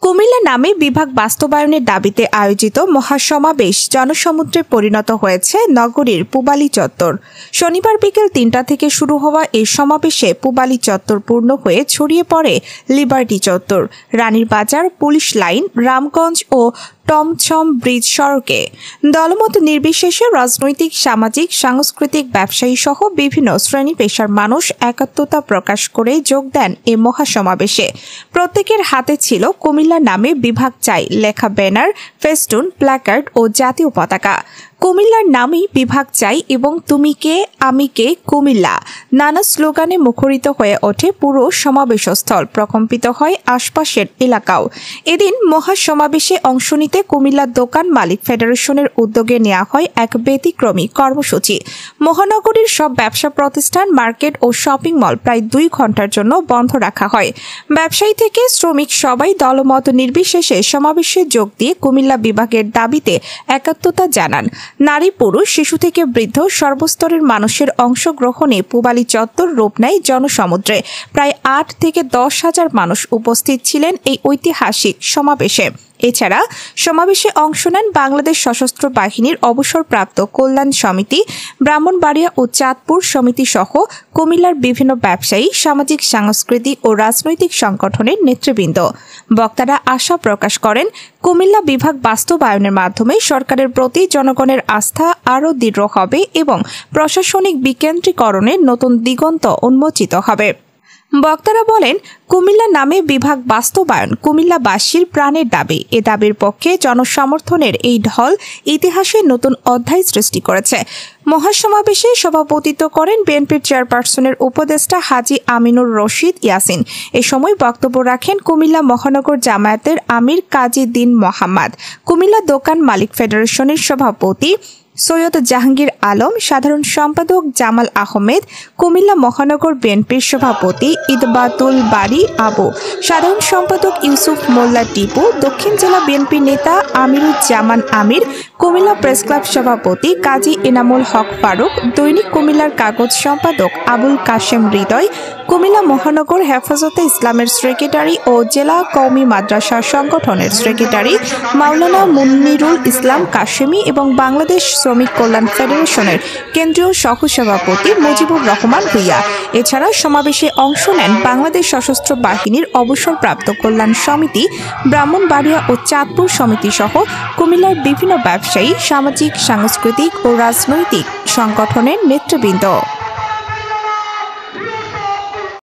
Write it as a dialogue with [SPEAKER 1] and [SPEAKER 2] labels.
[SPEAKER 1] কুমিল্লা নামে বিভাগ বাস্তবায়নের দাবিতে আয়োজিত মহাসমাবেশ জনসমুদ্রে পরিণত হয়েছে নগরীর পূবালী চত্বর। শনিবার বিকেল ৩টা থেকে শুরু হওয়া এই সমাবেশে পূবালী চত্বর পূর্ণ হয়ে ছড়িয়ে পড়ে লিবার্টি চত্বর, রানীর বাজার, পুলিশ লাইন, রামগঞ্জ ও টমছম ব্রিজ সড়কে। দলমত নির্বিশেষে রাজনৈতিক, সামাজিক, সাংস্কৃতিক, ব্যবসায়ী সহ বিভিন্ন শ্রেণী পেশার মানুষ একাত্মতা প্রকাশ করে যোগ দেন এ মহাসমাবেশে। প্রত্যেকের হাতে ছিল কুমিল্লা নামে বিভাগ চাই লেখা ব্যানার, ফেস্টুন, প্ল্যাকার্ড ও জাতীয় পতাকা। কুমিল্লার নামেই বিভাগ চাই এবং তুমি কে আমি কে কুমিল্লা নানা স্লোগানে মুখরিত হয়ে ওঠে পুরো সমাবেশস্থল, প্রকম্পিত হয় আশপাশের এলাকাও। এদিন মহাসমাবেশে অংশ নিতে কুমিল্লা দোকান মালিক ফেডারেশনের উদ্যোগে নেওয়া হয় এক ব্যতিক্রমী কর্মসূচি। মহানগরীর সব ব্যবসা প্রতিষ্ঠান, মার্কেট ও শপিং মল প্রায় 2 ঘন্টার জন্য বন্ধ রাখা হয়। ব্যবসায়ী থেকে শ্রমিক সবাই দলমত নির্বিশেষে সমাবেশে যোগ দিয়ে কুমিল্লা বিভাগের দাবিতে একাত্মতা জানান। নারী, পুরুষ, শিশু থেকে বৃদ্ধ সর্বস্তরের মানুষের অংশগ্রহণে পূবালী চত্বর রূপ নেয় জনসমুদ্রে। প্রায় 8 থেকে 10 হাজার মানুষ উপস্থিত ছিলেন এই ঐতিহাসিক সমাবেশে। এছাড়া সমাবেশে অংশ নেন বাংলাদেশ সশস্ত্র বাহিনীর অবসরপ্রাপ্ত কল্যাণ সমিতি, ব্রাহ্মণবাড়িয়া ও চাঁদপুর সমিতি সহ কুমিল্লার বিভিন্ন ব্যবসায়ী, সামাজিক, সাংস্কৃতিক ও রাজনৈতিক সংগঠনের নেতৃবৃন্দ। বক্তারা আশা প্রকাশ করেন, কুমিল্লা বিভাগ বাস্তবায়নের মাধ্যমে সরকারের প্রতি জনগণের আস্থা আরও দৃঢ় হবে এবং প্রশাসনিক বিকেন্দ্রীকরণের নতুন দিগন্ত উন্মোচিত হবে। বক্তারা বলেন, কুমিল্লা নামে বিভাগ বাস্তবায়ন কুমিল্লাবাসীর প্রাণের দাবি। এ দাবির পক্ষে জনসমর্থনের এই ঢল ইতিহাসে নতুন অধ্যায় সৃষ্টি করেছে। মহাসমাবেশে সভাপতিত্ব করেন বিএনপির চেয়ারপারসনের উপদেষ্টা হাজী আমিনুর রশিদ ইয়াসিন। এ সময় বক্তব্য রাখেন কুমিল্লা মহানগর জামায়াতের আমির কাজী দ্বীন মোহাম্মদ, কুমিল্লা দোকান মালিক ফেডারেশনের সভাপতি সৈয়দ জাহাঙ্গীর আলম, সাধারণ সম্পাদক জামাল আহমেদ, কুমিল্লা মহানগর বিএনপির সভাপতি ইদবাতুল বারী আবু, সাধারণ সম্পাদক ইউসুফ মোল্লা টিপু, দক্ষিণ জেলা বিএনপি নেতা আমিরুজ্জামান আমির, কুমিল্লা প্রেস ক্লাব সভাপতি কাজী এনামুল হক ফারুক, দৈনিক কুমিল্লার কাগজ সম্পাদক আবুল কাশেম হৃদয়, কুমিল্লা মহানগর হেফাজতে ইসলামের সেক্রেটারি ও জেলা কওমি মাদ্রাসা সংগঠনের সেক্রেটারি মাওলানা মুন্নিরুল ইসলাম কাশেমি এবং বাংলাদেশ শ্রমিক কল্যাণ ফেডারেশনের কেন্দ্রীয় সহসভাপতি মুজিবুর রহমান ভূঁইয়া। এছাড়া সমাবেশে অংশ নেন বাংলাদেশ সশস্ত্র বাহিনীর অবসরপ্রাপ্ত কল্যাণ সমিতি, ব্রাহ্মণবাড়িয়া ও চাঁদপুর সমিতি সহ কুমিল্লার বিভিন্ন ব্যবসায়ী, সামাজিক, সাংস্কৃতিক ও রাজনৈতিক সংগঠনের নেতৃবৃন্দ।